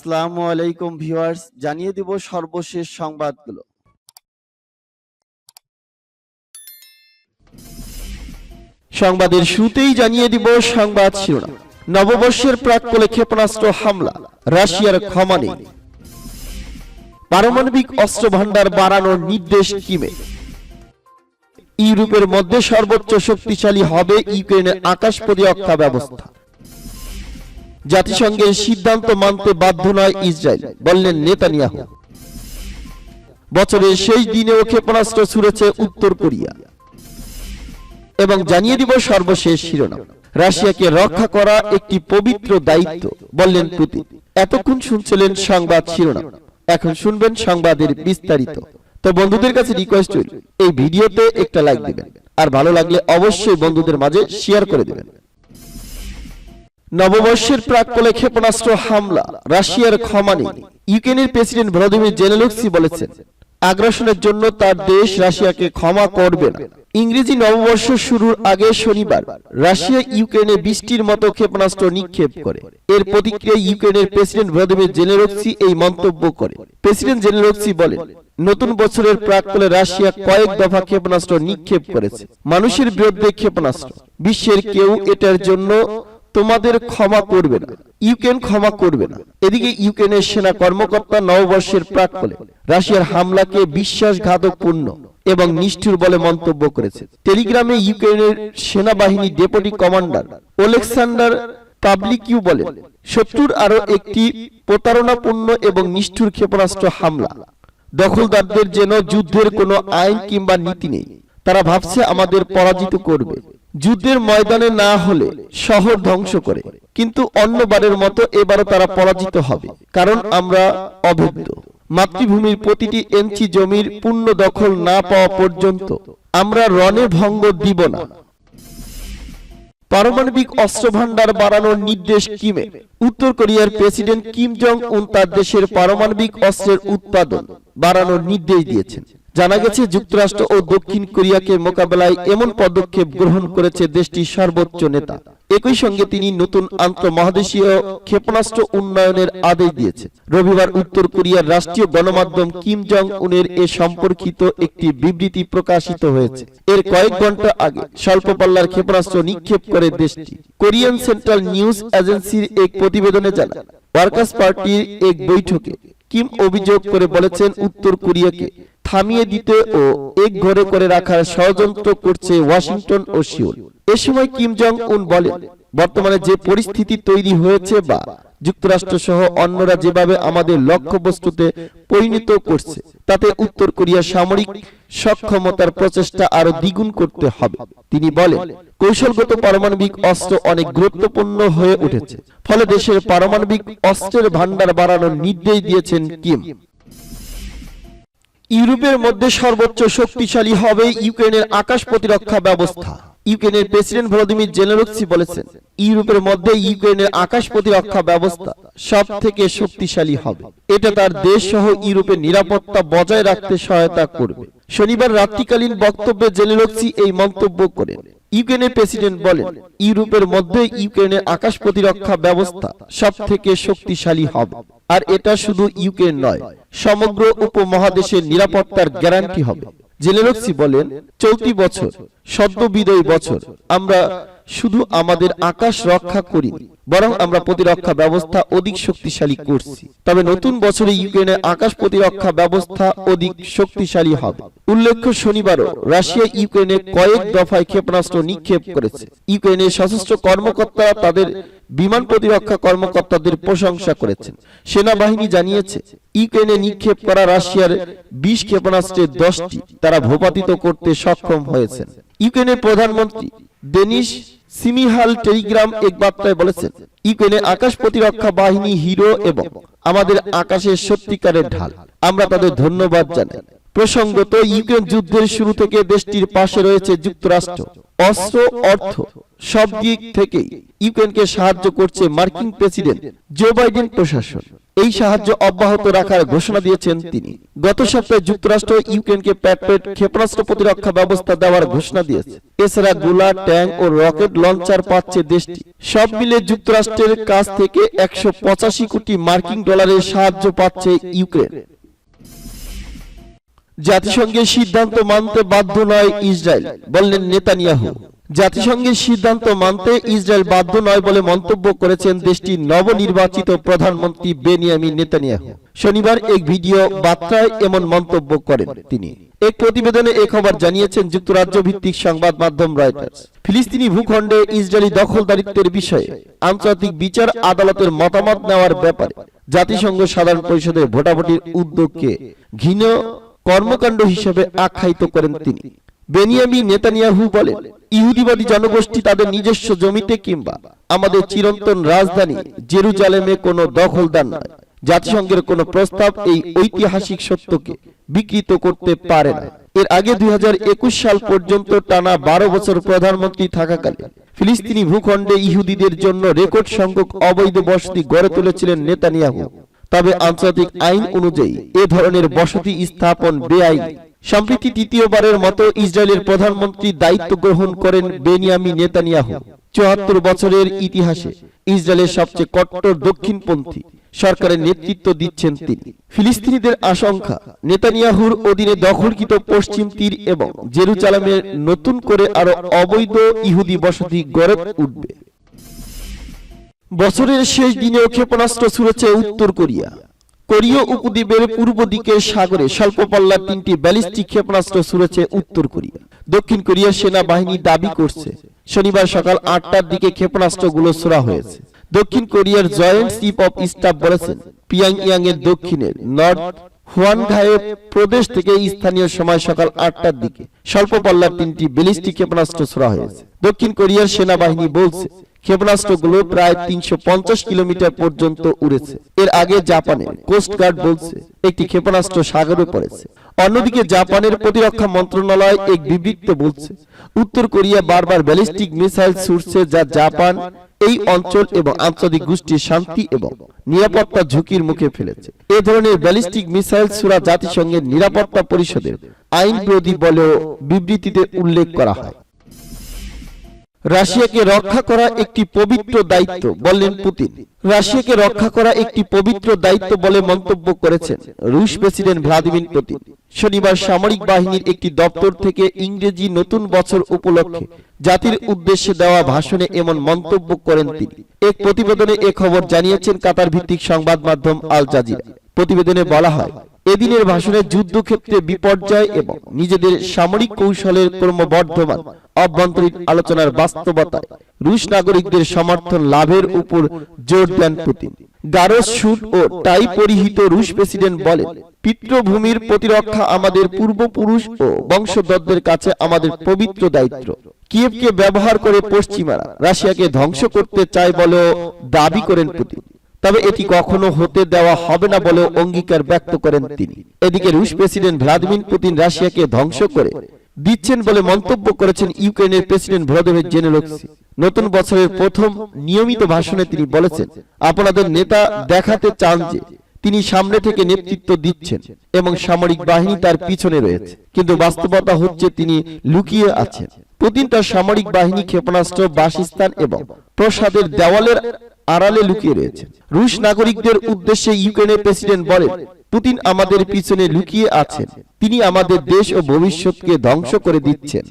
আসসালামু আলাইকুম ভিউয়ার্স, জানিয়ে দিব সর্বশেষ সংবাদগুলো। সংবাদের শুরুতেই জানিয়ে দিব সংবাদ শিরোনাম। নববর্ষের প্রাক্কালে ক্ষেপণাস্ত্র হামলা, রাশিয়ার ক্ষমা নেই। পারমাণবিক অস্ত্র ভান্ডার বাড়ানোর নির্দেশ কিমের। ইউরোপের মধ্যে সর্বোচ্চ শক্তিশালী হবে ইউক্রেনের আকাশ প্রতিরক্ষা ব্যবস্থা। জাতিসংঘের সিদ্ধান্ত মানতে বাধ্য নয় ইসরায়েল, বললেন নেতানিয়াহু। বছরের শেষ দিনেও ক্ষেপণাস্ত্র ছুড়েছে উত্তর কোরিয়া। এবং জানিয়ে দিব সর্বশেষ শিরোনাম, রাশিয়াকে রক্ষা করা একটি পবিত্র দায়িত্ব, বললেন পুতিন। এতক্ষণ শুনছিলেন সংবাদ শিরোনাম, এখন শুনবেন সংবাদের বিস্তারিত। তো বন্ধুদের কাছে রিকোয়েস্ট রইল, এই ভিডিওতে একটা লাইক দিবেন, আর ভালো লাগলে অবশ্যই বন্ধুদের মাঝে শেয়ার করে দিবেন। নববর্ষের প্রাক্কালে ক্ষেপণাস্ত্র হামলা, রাশিয়ার ক্ষমা নেই। ইউক্রেনের প্রেসিডেন্ট ভলোদিমির জেলেনস্কি বলেছেন, আগ্রাসনের জন্য তার দেশ রাশিয়াকে ক্ষমা করবে না। ইংরেজি নববর্ষ শুরুর আগে শনিবার রাশিয়া ইউক্রেনে বৃষ্টির মতো ক্ষেপণাস্ত্র নিক্ষেপ করে। এর প্রতিক্রিয়ায় ইউক্রেনের প্রেসিডেন্ট ভলোদিমির জেলেনস্কি এই মন্তব্য করে। প্রেসিডেন্ট জেলেনস্কি বলেন, নতুন বছরের প্রাক্কালে রাশিয়া কয়েক দফা ক্ষেপণাস্ত্র নিক্ষেপ করেছে, মানুষের বিরুদ্ধে ক্ষেপণাস্ত্র। বিশ্বের কেউ এটার জন্য তোমাদের ক্ষমা করবে না, ইউক্রেন ক্ষমা করবে না। এদিকে ইউক্রেনের সেনা কর্মকর্তা নববর্ষের প্রাক্কালে রাশিয়ার হামলাকে বিশ্বাসঘাতকপূর্ণ এবং নিষ্ঠুর বলে মন্তব্য করেছে। টেলিগ্রামে ইউক্রেনের সেনাবাহিনী ডেপুটি কমান্ডার ওলেক্সান্ডার পাবলিকিউ বলেন, শত্রুর আরো একটি প্রতারণাপূর্ণ এবং নিষ্ঠুর ক্ষেপণাস্ত্র হামলা। দখলদারদের যেন যুদ্ধের কোনো আইন কিংবা নীতি নেই, তারা ভাবছে আমাদের পরাজিত করবে। যুদ্ধের ময়দানে না হলে শহর ধ্বংস করে, কিন্তু অন্যবারের মতো এবারও তারা পরাজিত হবে, কারণ আমরা অভেদ্য। মাতৃভূমির প্রতিটি ইঞ্চি জমির পূর্ণ দখল না পাওয়া পর্যন্ত আমরা রণে ভঙ্গ দিব না। পারমাণবিক অস্ত্র ভান্ডার বাড়ানোর নির্দেশ কিমের। উত্তর কোরিয়ার প্রেসিডেন্ট কিম জং উন তার দেশের পারমাণবিক অস্ত্রের উৎপাদন বাড়ানোর নির্দেশ দিয়েছেন। জানা গেছে, যুক্তরাষ্ট্র ও দক্ষিণ কোরিয়াকে মোকাবেলায় এমন পদক্ষেপ গ্রহণ করেছে দেশটির সর্বোচ্চ নেতা। একই সঙ্গে তিনি নতুন আন্তঃমহাদেশীয় ক্ষেপণাস্ত্র উন্নয়নের আদেশ দিয়েছেন। রবিবার উত্তর কোরিয়ার রাষ্ট্রীয় গণমাধ্যম কিম জং উনের এ সম্পর্কিত একটি বিবৃতি প্রকাশিত হয়েছে। এর কয়েক ঘন্টা আগে স্বল্প পাল্লার ক্ষেপণাস্ত্র নিক্ষেপ করে দেশটি। কোরিয়ান সেন্ট্রাল নিউজ এজেন্সির এক প্রতিবেদনে জানায়, ওয়ার্কার্স পার্টির এক বৈঠকে কিম অভিযোগ করে বলেছেন, উত্তর কোরিয়াকে থামিয়ে দিতে ও এক ঘরে করে রাখার ষড়যন্ত্র করছে ওয়াশিংটন ও সিউল। এ সময় কিম জং উন বলেন, বর্তমানে যে পরিস্থিতি তৈরি হয়েছে বা যুক্তরাষ্ট্র সহ অন্যরা যেভাবে আমাদের লক্ষ্যবস্তুতে পরিণত করছে, তাতে উত্তর কোরিয়ার সামরিক সক্ষমতার প্রচেষ্টা আরো দ্বিগুণ করতে হবে। তিনি বলেন, কৌশলগত পারমাণবিক অস্ত্র অনেক গুরুত্বপূর্ণ হয়ে উঠেছে, ফলে দেশের পারমাণবিক অস্ত্রের ভান্ডার বাড়ানোর নির্দেশ দিয়েছেন কিম। ইউরোপের মধ্যে সর্বোচ্চ শক্তিশালী হবে ইউক্রেনের আকাশ প্রতিরক্ষা ব্যবস্থা। ইউক্রেনের প্রেসিডেন্ট ভলোদিমির জেলেনস্কি বলেছেন, ইউরোপের মধ্যে ইউক্রেনের আকাশ প্রতিরক্ষা ব্যবস্থা সব থেকে শক্তিশালী হবে। এটা তার দেশ সহ ইউরোপের নিরাপত্তা বজায় রাখতে সহায়তা করবে। শনিবার রাত্রিকালীন বক্তব্যে জেলেনস্কি এই মন্তব্য করেন। ইউক্রেনের প্রেসিডেন্ট বলেন, ইউরোপের মধ্যে ইউক্রেনের আকাশ প্রতিরক্ষা ব্যবস্থা সব থেকে শক্তিশালী হবে, আর এটা শুধু ইউক্রেন নয়, সমগ্র উপমহাদেশের নিরাপত্তার গ্যারান্টি হবে। জেলেনস্কি বলেন, চলতি বছর সদ্য বিদায়ী বছর আমরা শুধু আমাদের আকাশ রক্ষা করিনি, বরং আমরা প্রতিরক্ষা ব্যবস্থা অধিক শক্তিশালী করছি। তবে নতুন বছরে ইউক্রেনের আকাশ প্রতিরক্ষা ব্যবস্থা অধিক শক্তিশালী হবে। উল্লেখ্য, শনিবারও রাশিয়া ইউক্রেনে কয়েক দফায় ক্ষেপণাস্ত্র নিক্ষেপ করেছে। ইউক্রেনের সশস্ত্র কর্মকর্তারা তাদের বিমান প্রতিরক্ষা কর্মকর্তাদের প্রশংসা করেছেন। সেনাবাহিনী জানিয়েছে, ইউক্রেনে নিক্ষেপ করা রাশিয়ার 20 ক্ষেপণাস্ত্রের 10টি তারা ভূপাতিত করতে সক্ষম হয়েছেন। ইউক্রেনের প্রধানমন্ত্রী ডেনিস সিমিহাল টেলিগ্রাম এক বার্তায় বলেছেন, ইউক্রেনের আকাশ প্রতিরক্ষা বাহিনী হিরো এবং আমাদের আকাশের সত্যিকারের ঢাল, আমরা তাদের ধন্যবাদ জানাই। প্রসঙ্গত, ইউক্রেন যুদ্ধের শুরু থেকে দেশটির পাশে রয়েছে যুক্তরাষ্ট্র। অস্ত্র, অর্থ সব দিক থেকেই ইউক্রেনকে সাহায্য করছে মার্কিন প্রেসিডেন্ট জো বাইডেন প্রশাসন। এই সাহায্য অব্যাহত রাখার ঘোষণা দিয়েছেন তিনি। গত সপ্তাহে যুক্তরাষ্ট্র ইউক্রেনকে প্যাট্রিয়ট ক্ষেপণাস্ত্র প্রতিরক্ষা ব্যবস্থা দেওয়ার ঘোষণা দিয়েছে। এছাড়া গোলা, ট্যাঙ্ক ও রকেট লঞ্চার পাচ্ছে দেশটি। সব মিলে যুক্তরাষ্ট্রের কাছ থেকে 185 কোটি মার্কিন ডলারের সাহায্য পাচ্ছে ইউক্রেন। জাতিসংঘের সিদ্ধান্ত মানতে বাধ্য নয় ইসরায়েল, বললেন নেতানিয়াহু। জাতিসংঘের সিদ্ধান্ত মানতে ইসরায়েল বাধ্য নয় বলে মন্তব্য করেছেন দেশটির নবনির্বাচিত প্রধানমন্ত্রী বেনিয়ামিন নেতানিয়াহু। শনিবার এক ভিডিও বার্তায় এমন মন্তব্য করেন তিনি। এক প্রতিবেদনে এ খবর জানিয়েছেন যুক্তরাজ্য ভিত্তিক সংবাদ মাধ্যম রয়টার্স। ফিলিস্তিনি ভূখণ্ডে ইসরায়েলি দখলদারিত্বের বিষয়ে আন্তর্জাতিক বিচার আদালতের মতামত নেওয়ার ব্যাপারে জাতিসংঘ সাধারণ পরিষদের ভোটাভুটির উদ্যোগকে ঘৃণ্য কর্মকাণ্ড হিসেবে আখ্যায়িত করেন তিনি। বেনিয়ামিন নেতানিয়াহু বলেন, ইহুদিবাদী জনগোষ্ঠী তাদের নিজস্ব জমিতে কিংবা আমাদের চিরন্তন রাজধানী জেরুজালেমে কোনো দখলদার নয়। জাতিসংঘের কোনো প্রস্তাব এই ঐতিহাসিক সত্যকে বিকৃত করতে পারে না। এর আগে 2021 সাল পর্যন্ত টানা 12 বছর প্রধানমন্ত্রী থাকাকালে ফিলিস্তিনি ভূখণ্ডে ইহুদিদের জন্য রেকর্ড সংখ্যক অবৈধ বসতি গড়ে তুলেছিলেন নেতানিয়াহু। তবে আন্তর্জাতিক আইন অনুযায়ী এ ধরনের বসতি স্থাপন বেআইনি। সম্প্রতি তৃতীয়বারের মতো ইসরায়েলের প্রধানমন্ত্রী দায়িত্ব গ্রহণ করেন বেনিয়ামিন নেতানিয়াহু। 74 বছরের ইতিহাসে ইসরায়েলের সবচেয়ে কট্টর দক্ষিণপন্থী সরকারের নেতৃত্ব দিচ্ছেন তিনি। ফিলিস্তিনিদের আশঙ্কা, নেতানিয়াহুর অধীনে দখলকৃত পশ্চিম তীর এবং জেরুজালেমে নতুন করে আরো অবৈধ ইহুদি বসতি গড়ে উঠবে। বছরের শেষ দিনেও ক্ষেপণাস্ত্র ছুড়েছে উত্তর কোরিয়া। কোরীয় উপদ্বীপের পূর্ব দিকের সাগরে স্বল্প পাল্লার 3টি ব্যালিস্টিক ক্ষেপণাস্ত্র ছুড়েছে উত্তর কোরিয়া। দক্ষিণ কোরিয়ার সেনাবাহিনী দাবি করছে শনিবার সকাল 8টার দিকে ক্ষেপণাস্ত্রগুলো ছোড়া হয়েছে। দক্ষিণ কোরিয়ার জয়েন্ট চিফ অফ স্টাফ বলেছেন, পিয়ংইয়াং এর দক্ষিণের নর্থ হোয়ানঘায়ে প্রদেশ থেকে স্থানীয় সময় সকাল 8টার দিকে স্বল্প পাল্লার 3টি ব্যালিস্টিক ক্ষেপণাস্ত্র ছোড়া হয়েছে। দক্ষিণ কোরিয়ার সেনাবাহিনী বলছে ক্ষেপণাস্ত্রগুলো প্রায় 350 কিলোমিটার পর্যন্ত উড়েছে। এর আগে জাপানের কোস্ট গার্ড বলছে একটি ক্ষেপণাস্ত্র সাগরে পড়েছে। অন্যদিকে জাপানের প্রতিরক্ষা মন্ত্রণালয় এক বিবৃতিতে বলছে উত্তর কোরিয়া বারবার ব্যালিস্টিক মিসাইল ছুড়ছে, যা জাপান এই অঞ্চল এবং আন্তর্জাতিক গোষ্ঠীর শান্তি এবং নিরাপত্তা ঝুঁকির মুখে ফেলেছে। এ ধরনের ব্যালিস্টিক মিসাইল ছোড়া জাতিসংঘের নিরাপত্তা পরিষদের আইন বিরোধী বলেও বিবৃতিতে উল্লেখ করা হয়। রাশিয়াকে রক্ষা করা একটি পবিত্র দায়িত্ব, বললেন পুতিন। রাশিয়াকে রক্ষা করা একটি পবিত্র দায়িত্ব বলে মন্তব্য করেছেন রুশ প্রেসিডেন্ট ভ্লাদিমির পুতিন। শনিবার সামরিক বাহিনীর একটি দপ্তর থেকে ইংরেজি নতুন বছর উপলক্ষে জাতির উদ্দেশ্যে দেওয়া ভাষণে এমন মন্তব্য করেন তিনি। এক প্রতিবেদনে এ খবর জানিয়েছেন কাতার ভিত্তিক সংবাদ মাধ্যম আল জাজিরা। প্রতিবেদনে বলা হয়, এদিনের ভাষণে যুদ্ধক্ষেত্রে বিপর্যয় এবং নিজেদের সামরিক কৌশলের ক্রমবর্ধমান অভ্যন্তরীণ আলোচনার বাস্তবতায় রুশ নাগরিকদের সমর্থন লাভের উপর জোর দেন পুতিন। গাঢ় স্যুট ও টাই পরিহিত রুশ প্রেসিডেন্ট বলেন, পিতৃভূমির প্রতিরক্ষা আমাদের পূর্বপুরুষ ও বংশধরদের কাছে আমাদের পবিত্র দায়িত্ব। কিয়েভকে ব্যবহার করে পশ্চিমারা রাশিয়াকে ধ্বংস করতে চায় বলেও দাবি করেন পুতিন। তবে এটি কখনো হতে দেওয়া হবে না বলেও অঙ্গীকার ব্যক্ত করেন তিনি। এদিকে রুশ প্রেসিডেন্ট ভ্লাদিমির পুতিন রাশিয়াকে ধ্বংস করে দিচ্ছেন বলে মন্তব্য করেছেন ইউক্রেনের প্রেসিডেন্ট ভলোদিমির জেলেনস্কি। নতুন বছরের প্রথম নিয়মিত ভাষণে তিনি বলেছেন, আপনাদের নেতা দেখাতে চান যে তিনি সামনে থেকে নেতৃত্ব দিচ্ছেন এবং সামরিক বাহিনী তার পিছনে রয়েছে, কিন্তু বাস্তবতা হচ্ছে তিনি লুকিয়ে আছেন। পুতিন তার সামরিক বাহিনী ক্ষেপণাস্ত্র, বাসস্থান এবং প্রসাদের দেওয়ালের আড়ালে লুকিয়ে রয়েছে। রুশ নাগরিকদের উদ্দেশ্যে ইউক্রেনের প্রেসিডেন্ট বলেন, পুতিন আমাদের পিছনে লুকিয়ে আছেন, তিনি আমাদের দেশ ও ভবিষ্যৎকে ধ্বংস করে দিচ্ছেন।